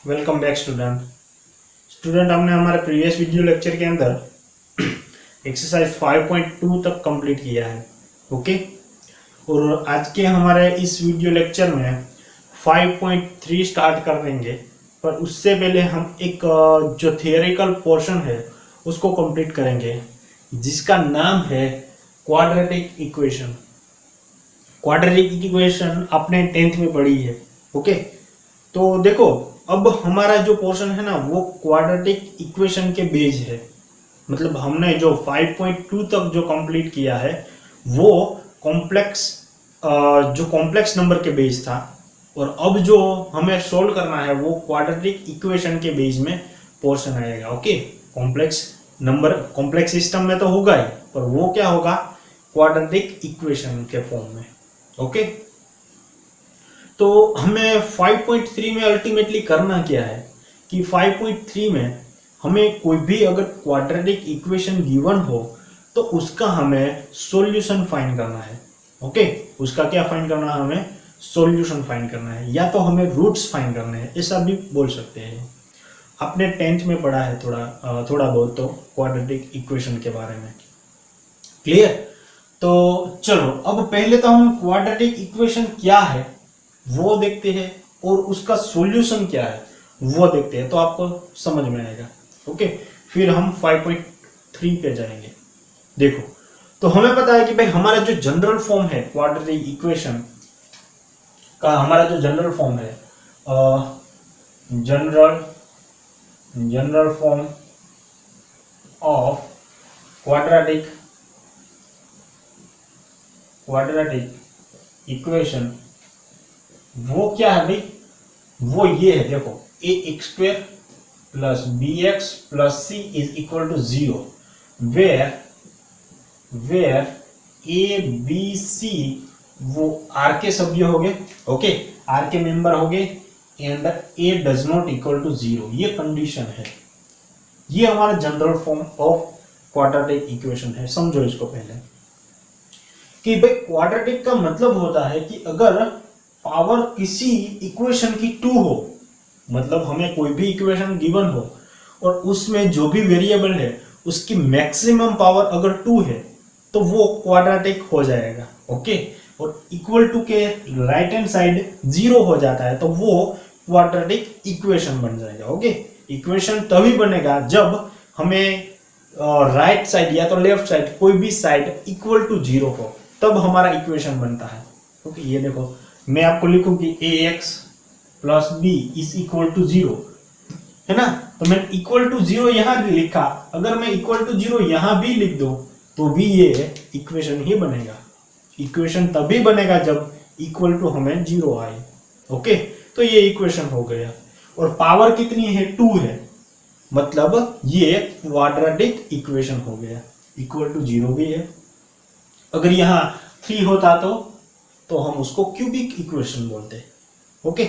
Welcome back student हमने हमारे previous video lecture के अंदर एक्सरसाइज 5.2 तक कंप्लीट किया है। ओके, और आज के हमारे इस वीडियो लेक्चर में 5.3 स्टार्ट कर देंगे, पर उससे पहले हम एक जो थियोरिकल पोर्शन है उसको कंप्लीट करेंगे, जिसका नाम है क्वाड्रेटिक इक्वेशन। क्वाड्रेटिक इक्वेशन आपने 10th में पढ़ी है। ओके, तो देखो, अब हमारा जो पोर्शन है ना वो क्वाड्रेटिक इक्वेशन के बेस है। मतलब हमने जो 5.2 तक जो कंप्लीट किया है वो कॉम्प्लेक्स नंबर के बेस था, और अब जो हमें सोल्व करना है वो क्वाड्रेटिक इक्वेशन के बेस में पोर्शन आएगा। ओके, कॉम्प्लेक्स सिस्टम में तो होगा ही, पर वो क्या होगा, क्वाड्रेटिक इक्वेशन के फॉर्म में। ओके, तो हमें 5.3 में अल्टीमेटली करना क्या है कि 5.3 में हमें कोई भी अगर क्वाड्रेटिक इक्वेशन गिवन हो तो उसका हमें सॉल्यूशन फाइंड करना है। ओके, उसका क्या फाइंड करना है, हमें सॉल्यूशन फाइंड करना है, या तो हमें रूट्स फाइंड करने हैं, ऐसा भी बोल सकते हैं। आपने 10th में पढ़ा है थोड़ा बहुत तो क्वाड्रेटिक इक्वेशन के बारे में। क्लियर? तो चलो, अब पहले तो हम क्वाड्रेटिक इक्वेशन क्या है वो देखते हैं, और उसका सॉल्यूशन क्या है वो देखते हैं, तो आपको समझ में आएगा। ओके, फिर हम 5.3 पे जाएंगे। देखो, तो हमें पता है कि भाई हमारा जो जनरल फॉर्म है क्वाड्रेटिक इक्वेशन का, हमारा जो जनरल फॉर्म है general form of quadratic equation वो क्या है भाई, वो ये है। देखो, ax² plus bx plus c is equal to 0, where a b c वो r के सभ्य हो गए। ओके, r के मेंबर हो गए, and a does not equal to 0, ये कंडीशन है। ये हमारा general form of quadratic equation है। समझो इसको पहले कि भाई क्वाड्रेटिक का मतलब होता है कि अगर पावर किसी इक्वेशन की 2 हो, मतलब हमें कोई भी इक्वेशन गिवन हो और उसमें जो भी वेरिएबल है उसकी मैक्सिमम पावर अगर 2 है तो वो क्वाड्रेटिक हो जाएगा। ओके, और इक्वल टू के राइट हैंड साइड 0 हो जाता है तो वो क्वाड्रेटिक इक्वेशन बन जाएगा। ओके, इक्वेशन तभी बनेगा जब हमें राइट साइड या तो लेफ्ट साइड कोई भी साइड इक्वल टू 0 हो, तब हमारा इक्वेशन बनता है। ओके, ये देखो, मैं आपको लिखूं कि ax plus b is equal to 0, है ना, तो मैं इक्वल टू 0 यहां लिखा, अगर मैं इक्वल टू 0 यहां भी लिख दूं तो भी ये इक्वेशन ही बनेगा। इक्वेशन तभी बनेगा जब इक्वल टू हमें 0 आए। ओके, तो ये इक्वेशन हो गया, और पावर कितनी है, 2 है, मतलब ये क्वाड्रेटिक इक्वेशन हो गया। इक्वल टू 0 भी है, अगर यहां 3 होता तो हम उसको क्यूबिक इक्वेशन बोलते हैं। ओके,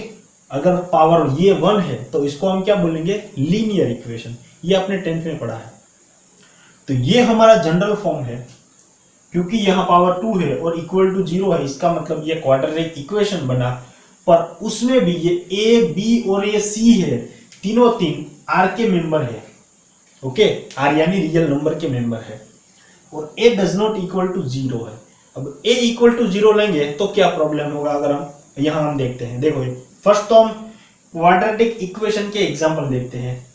अगर पावर ये 1 है तो इसको हम क्या बोलेंगे, लीनियर इक्वेशन। ये आपने 10th में पढ़ा है। तो ये हमारा जनरल फॉर्म है, क्योंकि यहां पावर 2 है और इक्वल टू 0 है, इसका मतलब ये क्वाड्रेटिक इक्वेशन बना। पर उसमें भी ये a b और ये c है, तीनों r के मेंबर है। ओके, r यानी रियल नंबर के मेंबर है, और a does not equal to 0 है। अब a इक्वल टू 0 लेंगे तो क्या प्रॉब्लम होगा, अगर हम देखते हैं। देखो, फर्स्ट तो हम क्वाड्रेटिक इक्वेशन के एग्जांपल देखते हैं।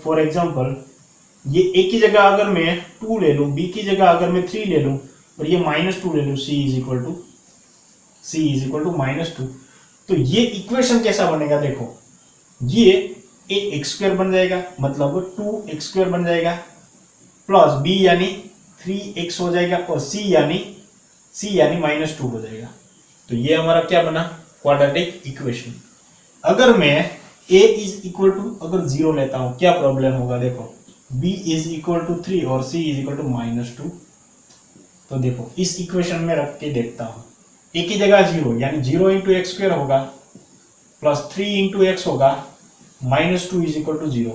फॉर एग्जांपल, ये a की जगह अगर मैं 2 ले लूं, b की जगह अगर मैं 3 ले लूं, और ये -2 ले लूं, c इज इक्वल टू -2, तो ये इक्वेशन कैसा बनेगा। देखो, ये ax² बन जाएगा, मतलब 2x² बन जाएगा, प्लस b यानी 3x हो जाएगा, और c यानी -2 हो जाएगा। तो ये हमारा क्या बना, क्वाड्रेटिक इक्वेशन। अगर मैं a इज इक्वल टू अगर 0 लेता हूं, क्या प्रॉब्लम होगा। देखो, b इज इक्वल टू 3 और c इज इक्वल टू -2, तो देखो इस इक्वेशन में रख के देखता हूं, a की जगह 0 यानी 0 इंटू एक्स स्क्वायर होगा, प्लस 3 इंटू एक्स होगा, -2 इज इक्वल टू 0।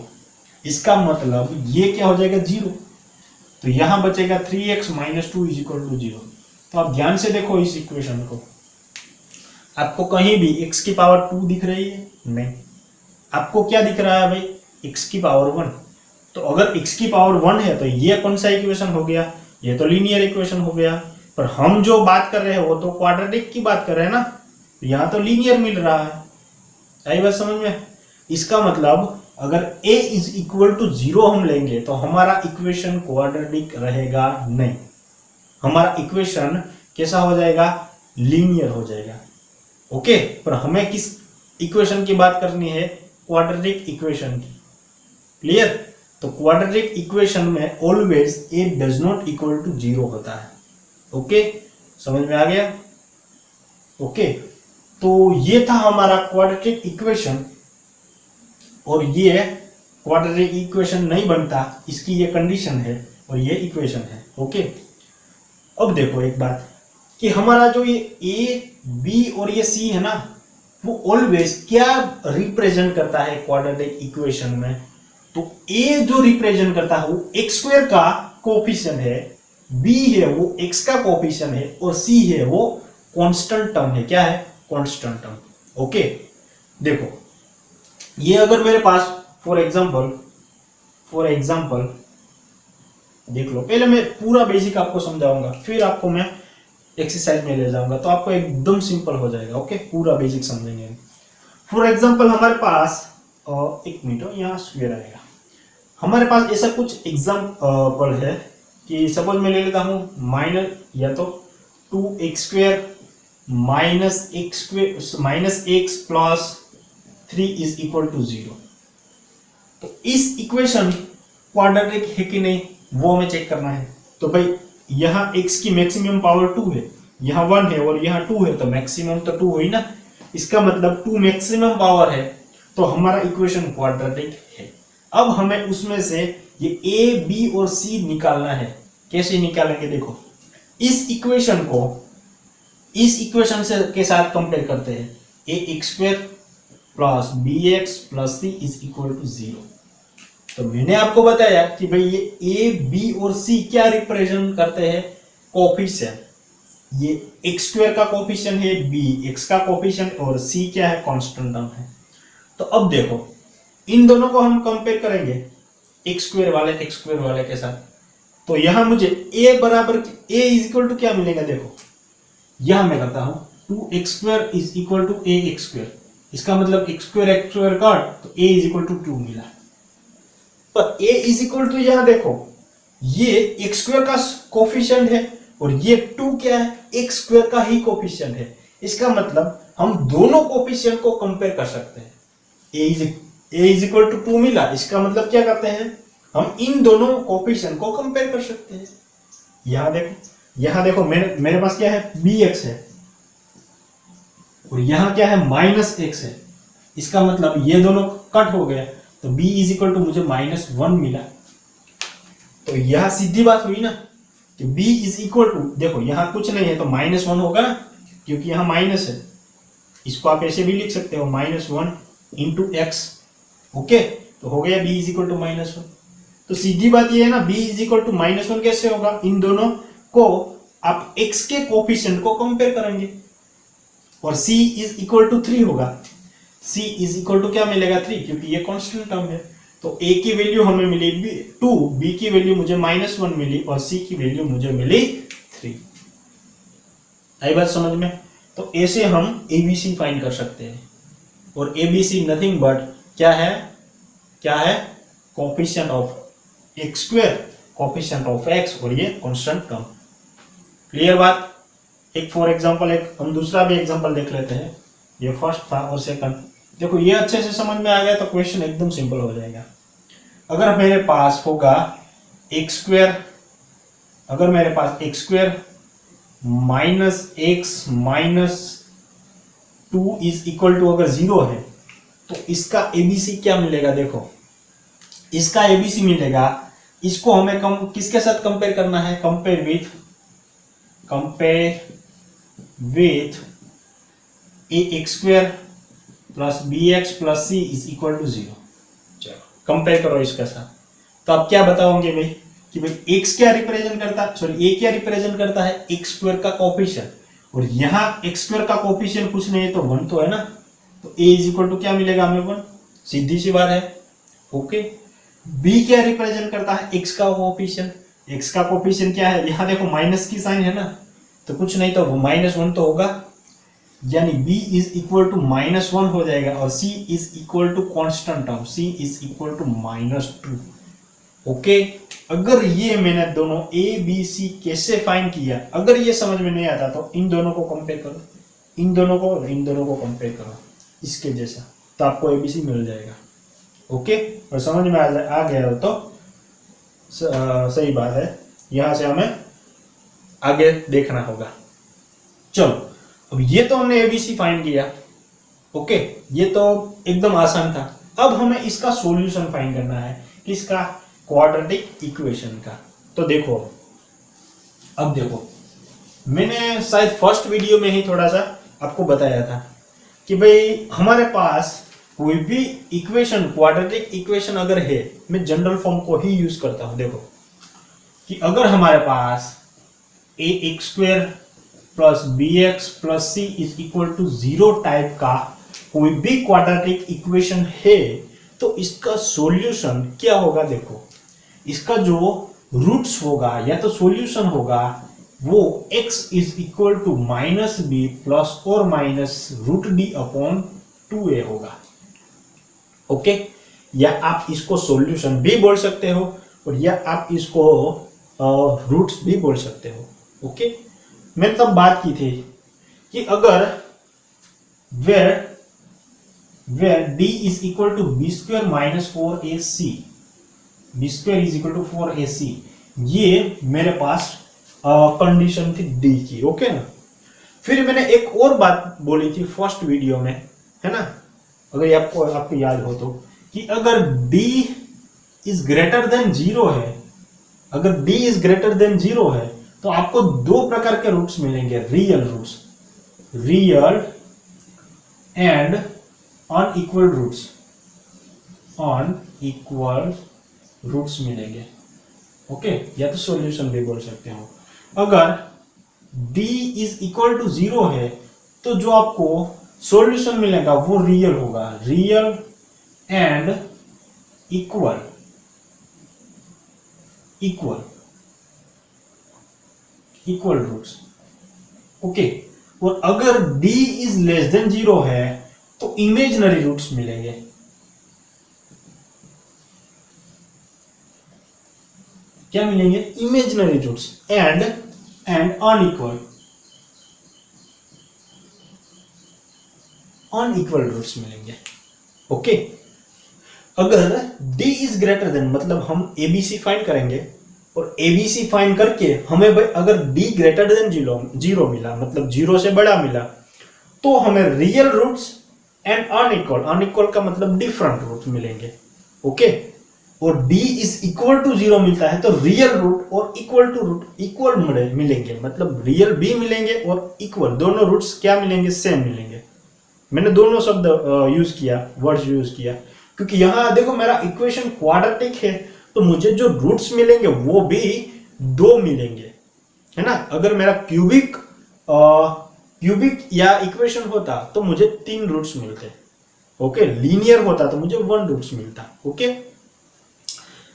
इसका मतलब ये क्या हो जाएगा, 0, तो यहां बचेगा 3x -2 इज इक्वल टू 0। तो आप ध्यान से देखो इस इक्वेशन को, आपको कहीं भी x की पावर 2 दिख रही है, नहीं। आपको क्या दिख रहा है भाई, x की पावर 1। तो अगर x की पावर 1 है तो ये कौन सा इक्वेशन हो गया, ये तो लीनियर इक्वेशन हो गया। पर हम जो बात कर रहे हैं वो तो क्वाड्रेटिक की बात कर रहे हैं ना, तो यहाँ तो लीनियर मिल रहा है। आई बात समझ में? इसका मतलब अगर a इज इक्वल टू 0 हम लेंगे तो हमारा इक्वेशन क्वाड्रेटिक रहेगा नहीं, हमारा इक्वेशन कैसा हो जाएगा, लीनियर हो जाएगा। ओके, पर हमें किस इक्वेशन की बात करनी है, क्वाड्रेटिक इक्वेशन की। क्लियर? तो क्वाड्रेटिक इक्वेशन में always a does not equal to 0 होता है। ओके, समझ में आ गया? ओके, तो ये था हमारा क्वाड्रेटिक इक्वेशन, और ये क्वाड्रेटिक इक्वेशन नहीं बनता, इसकी ये कंडीशन है और ये इक्वेशन है। ओके, अब देखो एक बात कि हमारा जो ये a b और ये c है ना, वो ऑलवेज क्या रिप्रेजेंट करता है क्वाड्रेटिक इक्वेशन में, तो a जो रिप्रेजेंट करता है वो x² का कोफिशिएंट है, b है वो x का कोफिशिएंट है, और c है वो कांस्टेंट टर्म है। क्या है? Constant term. ओके, देखो ये अगर मेरे पास फॉर एग्जांपल देख लो, पहले मैं पूरा बेसिक आपको समझाऊंगा, फिर आपको मैं एक्सरसाइज में ले जाऊंगा, तो आपको एकदम सिंपल हो जाएगा। ओके, पूरा बेसिक समझेंगे। फॉर एग्जांपल हमारे पास एक मिनट यहाँ स्क्वायर आएगा, हमारे पास ऐसा कुछ एग्जांपल है कि सपोज मैं ले लेता हूँ माइनस या तो 2x² minus x plus 3 is equal to 0। तो इस इक्वेशन क्वाड्रेटिक है कि नहीं वो हमें चेक करना है। तो भाई यहाँ x की मैक्सिमम पावर 2 है, यहाँ 1 है और यहाँ 2 है, तो मैक्सिमम तो 2 हुई ना, इसका मतलब 2 मैक्सिमम पावर है, तो हमारा इक्वेशन क्वाड्रेटिक है। अब हमें उसमें से ये a b और c निकालना है। कैसे निकालेंगे? देखो इस इक्वेशन से के साथ कंपेयर करते हैं, ax² plus bx plus c is equal to 0। तो मैंने आपको बताया कि भाई ये a b और c क्या रिप्रेजेंट करते हैं, कोफिशिएंट। ये x² का कोफिशिएंट है, b x का कोफिशिएंट, और c क्या है, कांस्टेंट टर्म है। तो अब देखो इन दोनों को हम कंपेयर करेंगे x² वाले के साथ, तो यहां मुझे a बराबर a इज इक्वल टू क्या मिलेगा, देखो यहां मैं करता हूं 2x² is equal to ax², इसका मतलब x² काट तो a इज इक्वल टू 2 मिला। पर a इज इक्वल टू यहां देखो ये x² का कोफिशिएंट है और ये 2 क्या है, x² का ही कोफिशिएंट है। इसका मतलब हम दोनों कोफिशिएंट को कंपेयर कर सकते हैं। a इज इक्वल टू 2 मिला, इसका मतलब क्या करते हैं, हम इन दोनों कोफिशिएंट को कंपेयर कर सकते हैं। यहां देखो मेरे पास क्या है, bx है और यहां क्या है, -x है। इसका मतलब ये दोनों कट हो गए, तो b इज इक्वल टू मुझे -1 मिला। तो यह सीधी बात हुई ना कि b इज इक्वल टू, देखो यहां कुछ नहीं है तो -1 होगा ना, क्योंकि यहां माइनस है। इसको आप ऐसे भी लिख सकते हो -1 इंटू x। ओके, तो हो गया b इज इक्वल टू -1। तो सीधी बात ये है ना, b इज इक्वल टू -1 कैसे होगा, इन दोनों को आप x के कोफिशिएंट को कंपेयर करेंगे, और c इज इक्वल टू 3 होगा। c इज इक्वल टू क्या मिलेगा, 3, क्योंकि ये कांस्टेंट टर्म है। तो a की वैल्यू हमें मिली 2, b की वैल्यू मुझे -1 मिली और c की वैल्यू मुझे मिली 3। आई बात समझ में? तो ऐसे हम abc फाइंड कर सकते हैं, और abc नथिंग बट क्या है, coefficient of x², coefficient of x, और ये कांस्टेंट टर्म। क्लियर बात? एक फॉर एग्जांपल हम दूसरा भी एग्जांपल देख लेते हैं। ये फर्स्ट था और सेकंड, देखो ये अच्छे से समझ में आ गया तो क्वेश्चन एकदम सिंपल हो जाएगा। अगर मेरे पास होगा x² minus x minus 2 is equal to अगर 0 है, तो इसका abc क्या मिलेगा, देखो इसका abc मिलेगा, इसको हमें किसके साथ कंपेयर करना है, compare with ax² plus bx plus c is equal to 0। चलो कंपेयर करो इसके साथ, तो आप क्या बताओगे भाई कि भाई x क्या रिप्रेजेंट करता है, सॉरी a क्या रिप्रेजेंट करता है, x² का कोफिशिएंट, और यहाँ x² का कोफिशिएंट कुछ नहीं है तो 1 तो है ना, तो a इज इक्वल टू क्या मिलेगा हमें, 1। सीधी सी बात है। ओके, बी क्या रिप्रेजेंट करता है, एक्स का कोएफिशिएंट। एक्स का कोएफिशिएंट क्या है, यहां देखो माइनस की साइन है ना, तो कुछ नहीं तो वो -1 तो होगा, यानी b इज इक्वल टू -1 हो जाएगा, और c is equal to constant term, c is equal to -2। Okay, अगर ये मैंने दोनों a b c कैसे फाइंड किया, अगर ये समझ में नहीं आता तो इन दोनों को कंपेयर करो, इन दोनों को कंपेयर करो इसके जैसा, तो आपको abc मिल जाएगा। ओके, और समझ में आ गया हो तो सही बात है, यहां से हमें आगे देखना होगा। चलो, अब ये तो हमने एबीसी फाइंड किया। ओके, ये तो एकदम आसान था। अब हमें इसका सॉल्यूशन फाइंड करना है, किसका, क्वाड्रेटिक इक्वेशन का। तो देखो, अब देखो, मैंने शायद फर्स्ट वीडियो में ही थोड़ा सा आपको बताया था कि भाई हमारे पास कोई भी इक्वेशन, क्वाड्रेटिक इक्वेशन अगर है, मैं जनरल फॉर्म को ही यूज करता हूं। देखो कि अगर हमारे पास ax² plus bx plus c is equal to 0 type का कोई भी क्वाड्रेटिक इक्वेशन है, तो इसका सॉल्यूशन क्या होगा। देखो, इसका जो रूट्स होगा या तो सॉल्यूशन होगा वो x is equal to -b plus और माइनस √d अपॉन 2a होगा। ओके, या आप इसको सॉल्यूशन भी बोल सकते हो, और या आप इसको रूट्स भी बोल सकते हो। ओके, मैंने तब बात की थी कि अगर where d is equal to b² minus 4ac, b² is equal to 4ac, ये मेरे पास कंडीशन थी d की। ओके ना, फिर मैंने एक और बात बोली थी फर्स्ट वीडियो में, है ना, अगर आपको याद हो तो, कि अगर d इज ग्रेटर देन 0 है, अगर d इज ग्रेटर देन 0 है, तो आपको दो प्रकार के रूट्स मिलेंगे, real roots, real and unequal roots, unequal roots मिलेंगे। ओके, या तो सॉल्यूशन भी बोल सकते हो। अगर d इज इक्वल टू 0 है, तो जो आपको सॉल्यूशन मिलेगा वो रियल होगा, real and equal roots. Okay, और अगर d इज लेस देन 0 है, तो इमेजिनरी रूट्स मिलेंगे। क्या मिलेंगे, imaginary roots and unequal roots मिलेंगे। ओके, अगर d इज ग्रेटर देन, मतलब हम एबीसी फाइंड करेंगे, और एबीसी फाइंड करके हमें भाई अगर d ग्रेटर देन 0 मिला, मतलब 0 से बड़ा मिला, तो हमें रियल रूट्स एंड अनइक्वल का मतलब डिफरेंट रूट मिलेंगे। ओके, और d इज इक्वल टू 0 मिलता है, तो रियल रूट और इक्वल टू रूट इक्वल मिलेंगे, मतलब रियल भी मिलेंगे और इक्वल, दोनों रूट्स क्या मिलेंगे, सेम मिलेंगे। मैंने दोनों शब्द यूज किया, वर्ड्स यूज किया, क्योंकि यहां देखो मेरा इक्वेशन क्वाड्रेटिक है, तो मुझे जो रूट्स मिलेंगे वो भी 2 मिलेंगे, है ना। अगर मेरा क्यूबिक या इक्वेशन होता तो मुझे 3 रूट्स मिलते। ओके, लीनियर होता तो मुझे 1 रूट्स मिलता। ओके,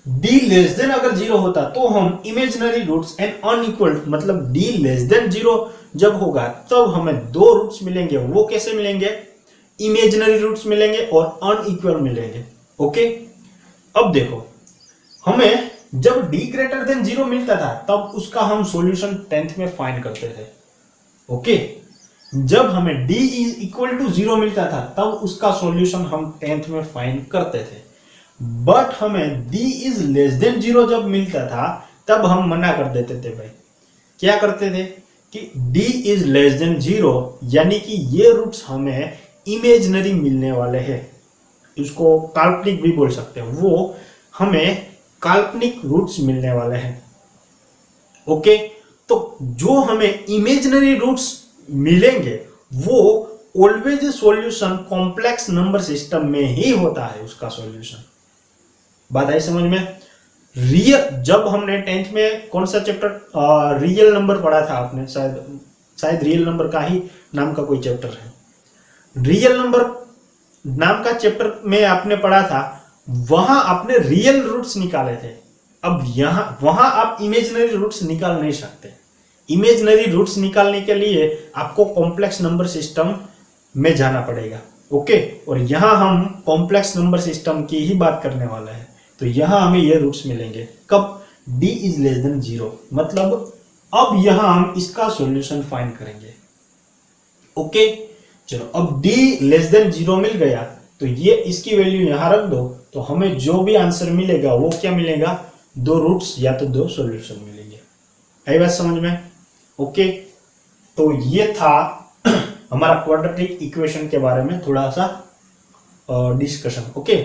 d लेस देन अगर 0 होता तो हम इमेजिनरी रूट्स एंड अनइक्वल, मतलब d लेस देन 0 जब होगा तब हमें 2 रूट्स मिलेंगे। वो कैसे मिलेंगे, इमेजिनरी रूट्स मिलेंगे और अनइक्वल मिलेंगे। ओके, अब देखो, हमें जब d ग्रेटर देन 0 मिलता था तब उसका हम सॉल्यूशन 10th में फाइंड करते थे। ओके, जब हमें d इज इक्वल टू 0 मिलता था तब उसका सॉल्यूशन हम 10th में फाइंड करते थे। बट हमें d इज लेस देन 0 जब मिलता था तब हम मना कर देते थे। भाई क्या करते थे कि d इज लेस देन 0, यानी कि ये रूट्स हमें इमेजिनरी मिलने वाले हैं, इसको काल्पनिक भी बोल सकते हैं, वो हमें काल्पनिक रूट्स मिलने वाले हैं। ओके, तो जो हमें इमेजिनरी रूट्स मिलेंगे वो always solution complex number system में ही होता है, उसका सॉल्यूशन। बात आई समझ में। रियल, जब हमने 10th में कौन सा चैप्टर, रियल नंबर पढ़ा था आपने, शायद रियल नंबर का ही नाम का कोई चैप्टर है। रियल नंबर नाम का चैप्टर में आपने पढ़ा था, वहां आपने रियल रूट्स निकाले थे। अब यहां वहां आप इमेजिनरी रूट्स निकाल नहीं सकते। इमेजिनरी रूट्स निकालने के लिए आपको कॉम्प्लेक्स नंबर सिस्टम में जाना पड़ेगा। ओके, और यहां हम कॉम्प्लेक्स नंबर सिस्टम की ही बात करने वाला है। तो यहां हमें ये रूट्स मिलेंगे कब? d इज लेस देन 0, मतलब अब यहां हम इसका सॉल्यूशन फाइंड करेंगे। ओके, चलो अब d लेस देन 0 मिल गया, तो ये इसकी वैल्यू यहां रख दो, तो हमें जो भी आंसर मिलेगा वो क्या मिलेगा? दो रूट्स या तो दो सॉल्यूशन मिलेंगे। आई बात समझ में? ओके, तो ये था हमारा क्वाड्रेटिक इक्वेशन के बारे में थोड़ा सा डिस्कशन। ओके,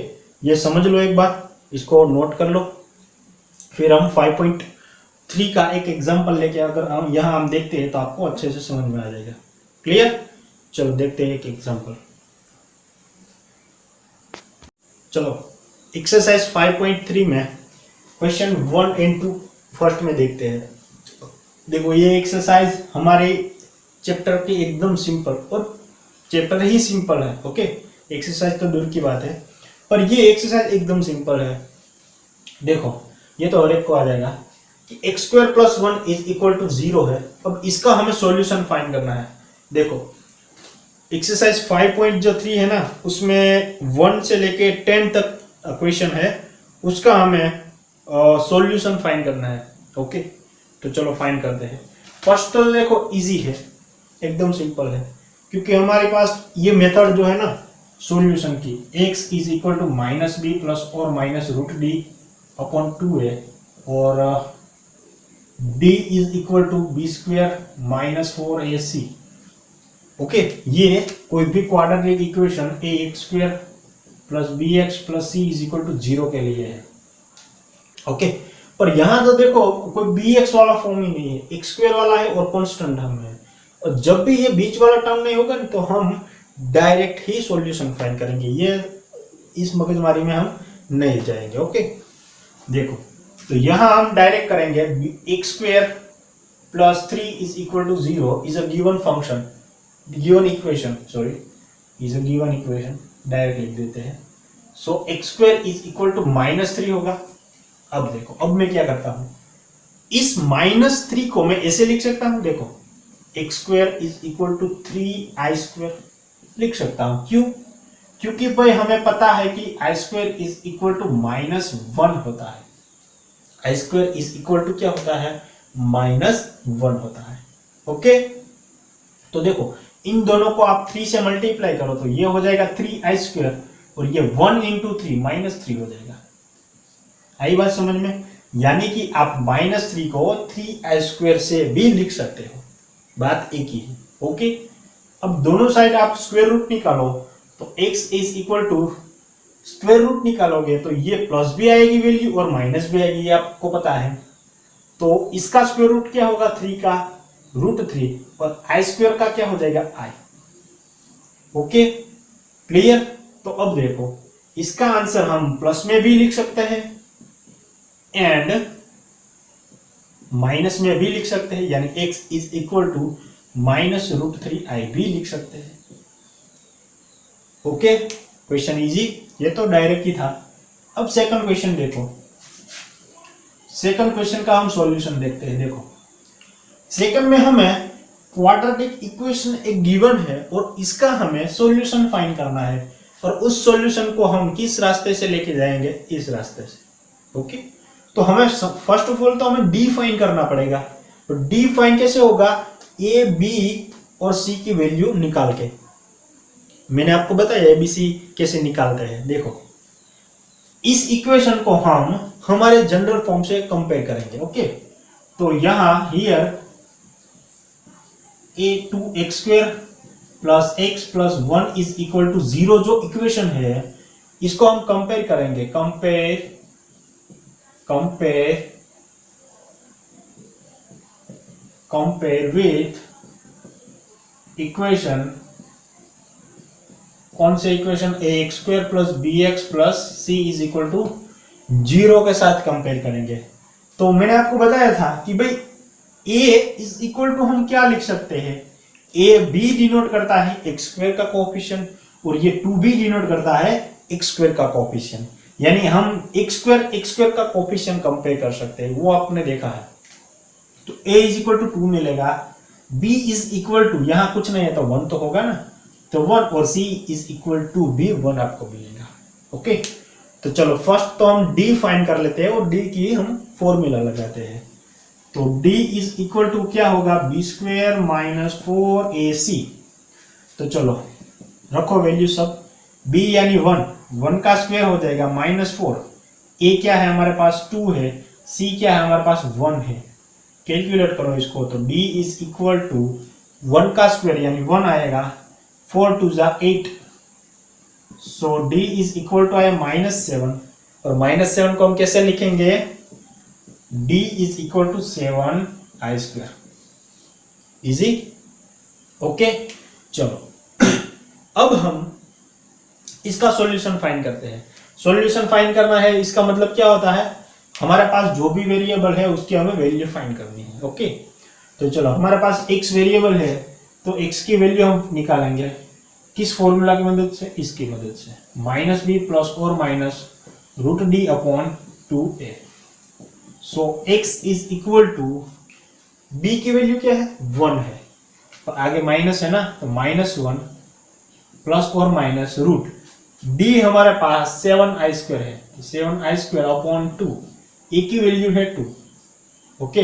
ये समझ लो, एक बार इसको नोट कर लो। फिर हम 5.3 का एक एग्जांपल लेके अगर यहां हम देखते हैं तो आपको अच्छे से समझ में आ जाएगा। क्लियर? चलो देखते हैं एक एग्जांपल। चलो एक्सरसाइज 5.3 में क्वेश्चन 1 एंड 2 फर्स्ट में देखते हैं। देखो ये एक्सरसाइज हमारे चैप्टर की एकदम सिंपल, और चैप्टर ही सिंपल है। ओके, एक्सरसाइज तो दूर की बात है, पर ये एक्सरसाइज एकदम सिंपल है। देखो ये तो हर एक को आ जाएगा कि x² + 1 इज इक्वल टू 0 है। अब इसका हमें सॉल्यूशन फाइंड करना है। देखो एक्सरसाइज 5.3 है ना, उसमें 1 से लेके 10 तक क्वेश्चन है, उसका हमें सॉल्यूशन फाइंड करना है। ओके, तो चलो फाइंड करते हैं। फर्स्ट तो देखो इजी है, एकदम सिंपल है, क्योंकि हमारे पास ये मेथड जो है ना सॉल्यूशन की, x is equal to -b plus और माइनस √d/2 है, और d is equal to b² - 4ac। Okay, ये कोई भी quadratic equation ax² + bx + c is equal to 0 के लिए है। ओके, पर यहां तो देखो कोई bx वाला फॉर्म ही नहीं है, x² वाला है और कांस्टेंट हम है, और जब भी ये बीच वाला टर्म नहीं होगा तो हम डायरेक्ट ही सॉल्यूशन फाइंड करेंगे। ये इस मगजमारी में हम नहीं जाएंगे। ओके, देखो तो यहां हम डायरेक्ट करेंगे x² + 3 is equal to 0 is a given function, given equation, sorry is a given equation, direct लिख देते हैं। सो x² इज इक्वल टू -3 होगा। अब देखो, अब मैं क्या करता हूं, इस -3 को मैं ऐसे लिख सकता हूं, देखो x² is equal to 3i² लिख सकता हूं। क्यों? क्योंकि भाई हमें पता है कि i² इज इक्वल टू -1 होता है। i² इज इक्वल टू क्या होता है? -1 होता है। ओके, तो देखो इन दोनों को आप 3 से मल्टीप्लाई करो तो ये हो जाएगा 3i², और ये 1 × 3 -3 हो जाएगा। आई बात समझ में? यानी कि आप -3 को 3i² से भी लिख सकते हो, बात एक ही है। ओके, अब दोनों साइड आप स्क्वायर रूट निकालो, तो x is equal to square root निकालोगे तो ये प्लस भी आएगी वैल्यू और माइनस भी आएगी, ये आपको पता है। तो इसका स्क्वायर रूट क्या होगा? 3 का √3, और i² का क्या हो जाएगा? i। Okay, clear? तो अब देखो इसका आंसर हम प्लस में भी लिख सकते हैं एंड माइनस में भी लिख सकते हैं, यानी x is equal to -√3i भी लिख सकते हैं। ओके, क्वेश्चन इजी, ये तो डायरेक्ट ही था। अब सेकंड क्वेश्चन देखो, सेकंड क्वेश्चन का हम सॉल्यूशन देखते हैं। देखो सेकंड में हमें क्वाड्रेटिक इक्वेशन एक गिवन है और इसका हमें सॉल्यूशन फाइंड करना है, और उस सॉल्यूशन को हम किस रास्ते से लेके जाएंगे? इस रास्ते से। ओके, तो हमें फर्स्ट ऑफ ऑल तो हमें डी फाइंड करना पड़ेगा। तो डी फाइंड कैसे होगा? ए, बी और सी की वैल्यू निकाल के। मैंने आपको बताया ए बी सी कैसे निकालते हैं। देखो इस इक्वेशन को हम हमारे जनरल फॉर्म से कंपेयर करेंगे। ओके, तो यहां here a2x² + x + 1 is equal to 0 जो इक्वेशन है, इसको हम कंपेयर करेंगे। कंपेयर विथ इक्वेशन, कौन से equation? ax² + bx + c is equal to 0 के साथ कंपेयर करेंगे। तो मैंने आपको बताया था कि भाई a इज इक्वल टू हम क्या लिख सकते हैं? a b डिनोट करता है x² का कोएफिशिएंट, और ये 2 भी डिनोट करता है एक्स स्क्वायर का कोफिशिएंट, यानी हम एक्स स्क्वायर का कोफिशिएंट कंपेयर कर सकते हैं, वो आपने देखा है। तो a इज इक्वल टू 2 मिलेगा, b इज इक्वल टू, यहां कुछ नहीं है तो 1 तो होगा ना, तो 1, और c इज इक्वल टू भी 1 आपको मिलेगा। ओके, तो चलो फर्स्ट तो हम d फाइंड कर लेते हैं और d की हम फॉर्मूला लगाते हैं। तो d इज इक्वल टू क्या होगा, बी स्क्वायर माइनस 4ac। तो चलो रखो वैल्यू सब, b यानी 1 का स्क्वायर हो जाएगा -4, a क्या है हमारे पास 2 है, c क्या है हमारे पास 1 है। कैलकुलेट करो इसको, तो d इज इक्वल टू 1 का स्क्वायर यानी 1 आएगा, 4 2 जा 8, so d is equal to आया -7, और -7 को हम कैसे लिखेंगे, d is equal to 7i²। Easy, okay. चलो अब हम इसका सॉल्यूशन फाइंड करते हैं। सॉल्यूशन फाइंड करना है, इसका मतलब क्या होता है, हमारे पास जो भी वेरिएबल है उसकी हमें वैल्यू फाइंड करनी है। ओके, तो चलो हमारे पास x वेरिएबल है, तो x की वैल्यू हम निकालेंगे किस फॉर्मूला की मदद से, इसकी मदद से, -b प्लस और minus √d upon 2a। So x is equal to, b की वैल्यू क्या है, 1 है, तो आगे माइनस है ना, तो -1 प्लस और माइनस रूट, d हमारे पास 7i² है, 7i² अपॉन 2, a की वैल्यू है 2। ओके,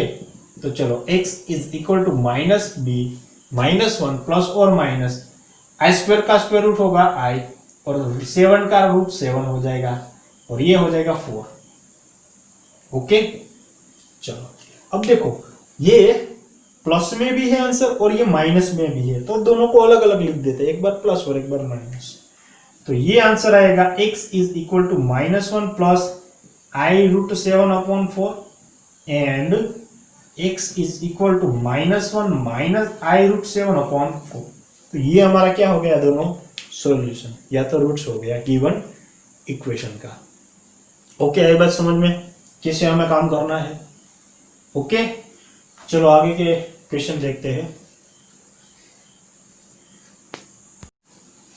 तो चलो x is equal to -b -1 plus और माइनस i² का स्क्वायर रूट होगा i, और 7 का रूट 7 हो जाएगा, और ये हो जाएगा 4। ओके, चलो अब देखो ये प्लस में भी है आंसर और ये माइनस में भी है, तो दोनों को अलग अलग लिख देते हैं, एक बार प्लस और एक बार माइनस। तो ये आंसर आएगा x is equal to -1 plus i√7 upon 4 and x is equal to -1 minus i√7 upon 4। तो ये हमारा क्या हो गया, दोनों सॉल्यूशन या तो रूट्स हो गया गिवन इक्वेशन का। ओके, ये बात समझ में कैसे हमें काम करना है। ओके, चलो आगे के क्वेश्चन देखते हैं।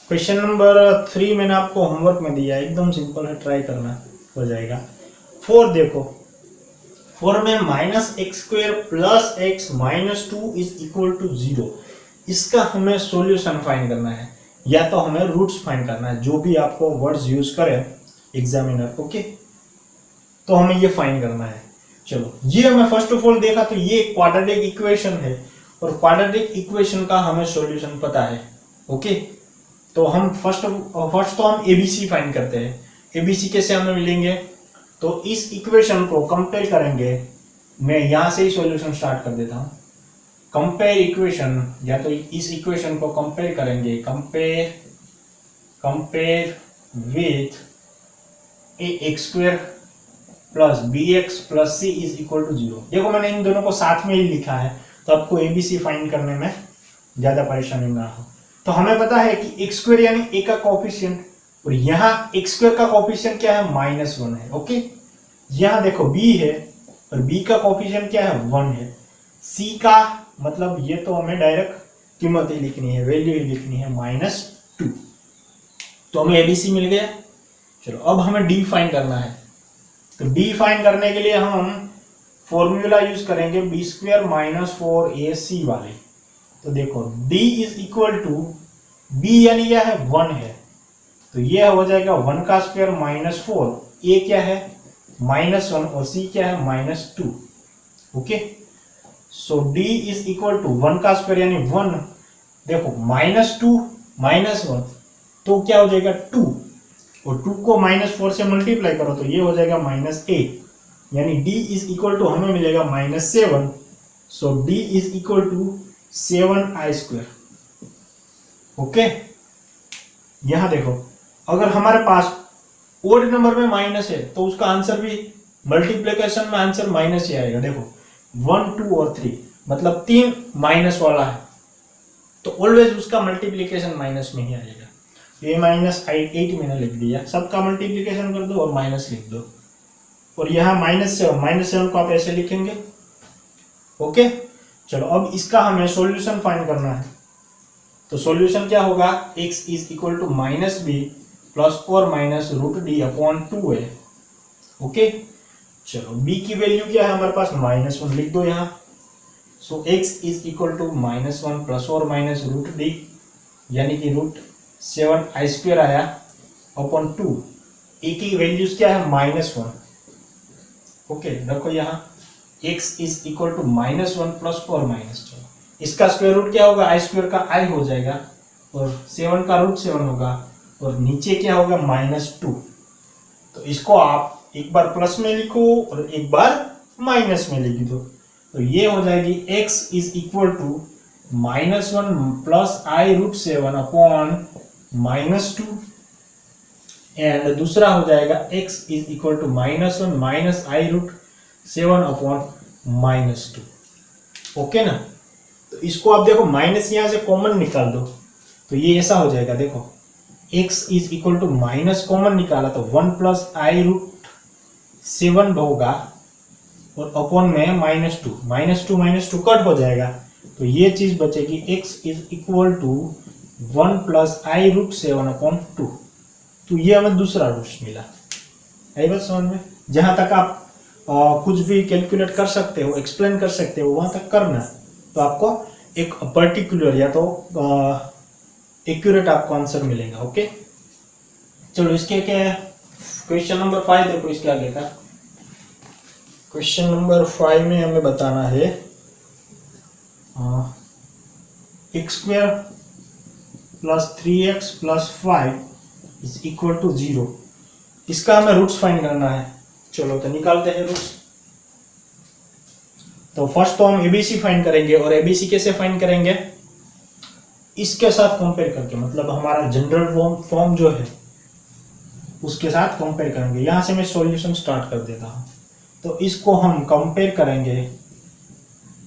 क्वेश्चन नंबर 3 मैंने आपको होमवर्क में दिया, एकदम सिंपल है, ट्राई करना, हो जाएगा। 4 देखो, 4 में -x² plus x minus 2 is equal to 0, इसका हमें सॉल्यूशन फाइंड करना है, या तो हमें रूट्स फाइंड करना है, जो भी आपको वर्ड्स यूज करे एग्जामिनर। ओके, तो हमें ये फाइंड करना है। चलो ये हमें फर्स्ट ऑफ ऑल देखा, तो ये क्वाड्रेटिक इक्वेशन है, और क्वाड्रेटिक इक्वेशन का हमें सॉल्यूशन पता है। ओके, तो हम फर्स्ट तो हम एबीसी फाइंड करते हैं। एबीसी कैसे हमें मिलेंगे, तो इस इक्वेशन को कंपेयर करेंगे, मैं यहां से ही सॉल्यूशन स्टार्ट कर देता हूं। कंपेयर इक्वेशन, या तो इस इक्वेशन को कंपेयर करेंगे, compare with ax² plus bx plus c is equal to 0। देखो मैंने इन दोनों को साथ में ही लिखा है, तो आपको एबीसी फाइंड करने में ज्यादा परेशानी ना हो। तो हमें पता है कि x² यानी a का कोफिशिएंट, और यहाँ x² का कोफिशिएंट क्या है, -1 है। ओके, यहाँ देखो b है, और b का कोफिशिएंट क्या है, 1 है। c का मतलब ये तो हमें डायरेक्ट कीमत ही लिखनी है, वैल्यू ही लिखनी है, -2। तो हमें एबीसी मिल गया। चलो अब हमें d फाइंड करना है, तो d फाइंड करने के लिए हम फॉर्मूला यूज करेंगे b² माइनस 4ac वाले। तो देखो d is equal to, b यानी क्या है, 1 है, तो ये हो जाएगा 1 का स्क्वायर -4, a क्या है -1, और c क्या है -2। Okay, so d is equal to 1 का स्क्वायर यानी 1, देखो -2 -1 तो क्या हो जाएगा 2, और 2 को -4 से मल्टीप्लाई करो तो ये हो जाएगा -8, यानी d इज इक्वल टू हमें मिलेगा -7। So d is equal to 7i²। Okay, यहां देखो अगर हमारे पास ओड नंबर में माइनस है तो उसका आंसर भी मल्टीप्लिकेशन में आंसर माइनस ही आएगा। देखो 1 2 और 3 मतलब 3 माइनस वाला है, तो ऑलवेज उसका मल्टीप्लिकेशन माइनस में ही आएगा। ये -8 मैंने लिख दिया, सबका मल्टीप्लिकेशन कर दो और माइनस लिख दो, और यहाँ -7 को आप ऐसे लिखेंगे। ओके, चलो अब इसका हमें सॉल्यूशन फाइंड करना है। तो सॉल्यूशन क्या होगा, x is equal to minus B plus और माइनस रूट डी अपॉन 2 है। ओके, चलो b की वैल्यू क्या है हमारे पास, -1 लिख दो यहाँ। So x is equal to -1 plus और माइनस रूट डी, यानी कि √7i² आया अपॉन 2। a की वैल्यूज क्या है, -1। ओके, देखो यहाँ x is equal to -1 plus और माइनस, चलो इसका स्क्वायर रूट क्या होगा, i² का i हो जाएगा और 7 का √7 होगा और नीचे क्या होगा, -2। तो इसको आप एक बार प्लस में लिखो और एक बार माइनस में लिख दो, तो ये हो जाएगी x is equal to -1 plus i√7 upon -2 and दूसरा हो जाएगा x is equal to -1 minus i√7 upon -2। Okay ना, तो इसको आप देखो माइनस यहां से कॉमन निकाल दो तो ये ऐसा हो जाएगा, देखो x is equal to minus common निकाला तो 1 प्लस i√7 होगा और अपॉन में -2 कट हो जाएगा, तो ये चीज बचेगी x is equal to 1 plus i√7 upon 2। तो ये हमें दूसरा रूट मिला। आई बात समझ में? जहां तक आप कुछ भी कैलकुलेट कर सकते हो, एक्सप्लेन कर सकते हो, वहां तक करना, तो आपको एक पर्टिकुलर या तो एक्यूरेट आपको आंसर मिलेगा। ओके, चलो इसके क्या है, क्वेश्चन नंबर 5 देखो, इसके आगे का क्वेश्चन नंबर 5 में हमें बताना है x² plus 3x plus 5 is equal to 0। इसका हमें रूट्स फाइंड करना है। चलो तो निकालते हैं रूट्स। तो फर्स्ट तो हम एबीसी फाइंड करेंगे, और एबीसी कैसे फाइंड करेंगे, इसके साथ कंपेयर करके, मतलब हमारा जनरल फॉर्म जो है उसके साथ कंपेयर करेंगे। यहां से मैं सॉल्यूशन स्टार्ट कर देता हूं। तो इसको हम कंपेयर करेंगे,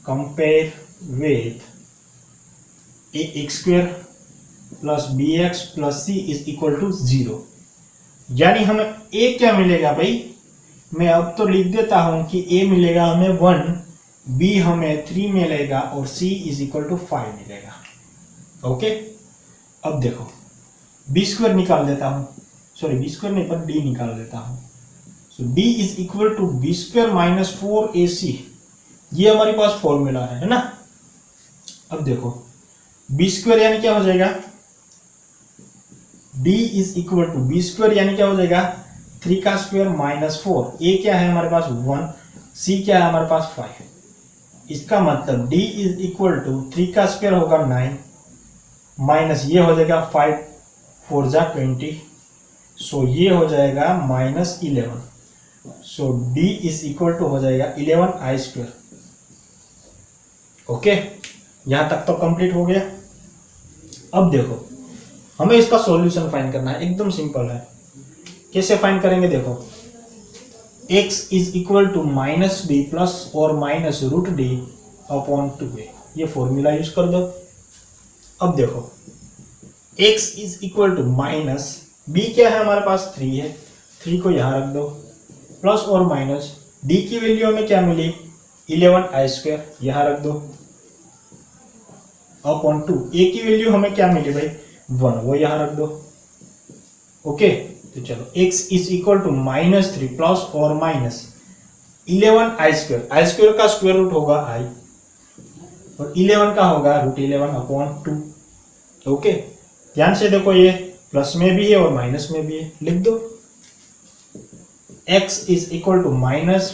compare with ax² plus bx plus c is equal to 0। यानी हमें a क्या मिलेगा भाई, मैं अब तो लिख देता हूं कि a मिलेगा हमें 1, b हमें 3 मिलेगा और c इज इक्वल टू 5 मिलेगा। ओके, अब देखो b² निकाल देता हूं, सॉरी b² नहीं पर d निकाल देता हूं। So d is equal to b² minus 4ac, ये हमारे पास फॉर्मूला है ना। अब देखो b² यानी क्या हो जाएगा, d is equal to b² यानी क्या हो जाएगा, 3 का स्क्वायर माइनस 4, a क्या है हमारे पास 1, c क्या है हमारे पास 5। इसका मतलब d इज इक्वल टू 3 का स्क्वायर होगा 9 माइनस ये हो जाएगा 5 4 जा 20, सो ये हो जाएगा -11। सो d इज इक्वल टू हो जाएगा 11i²। ओके, यहां तक तो कंप्लीट हो गया। अब देखो हमें इसका सॉल्यूशन फाइंड करना है, एकदम सिंपल है। कैसे फाइंड करेंगे, देखो x is equal to -b plus और माइनस √d अपॉन 2a, ये फॉर्मूला यूज कर दो। अब देखो x is equal to minus b क्या है हमारे पास 3 है, 3 को यहां रख दो, प्लस और माइनस d की वैल्यू हमें क्या मिली 11i², यहां रख दो, अपॉन 2, a की वैल्यू हमें क्या मिली भाई 1, वो यहां रख दो। ओके, तो चलो x is equal to -3 plus और माइनस 11i², i² का स्क्वायर रूट होगा i और 11 का होगा √11 अपॉन 2। ओके, ध्यान से देखो ये प्लस में भी है और माइनस में भी है, लिख दो x is equal to minus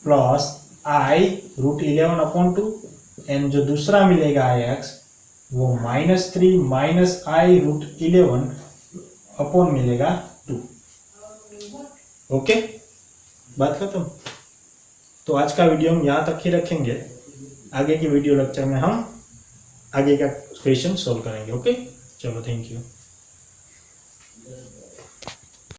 plus i √11 upon 2 and जो दूसरा मिलेगा x वो -3 माइनस i√11 अपॉन मिलेगा 2। ओके, बात खत्म। तो आज का वीडियो हम यहाँ तक ही रखेंगे, आगे की वीडियो लेक्चर में हम आगे का क्वेश्चन सोल्व करेंगे। ओके, चलो थैंक यू।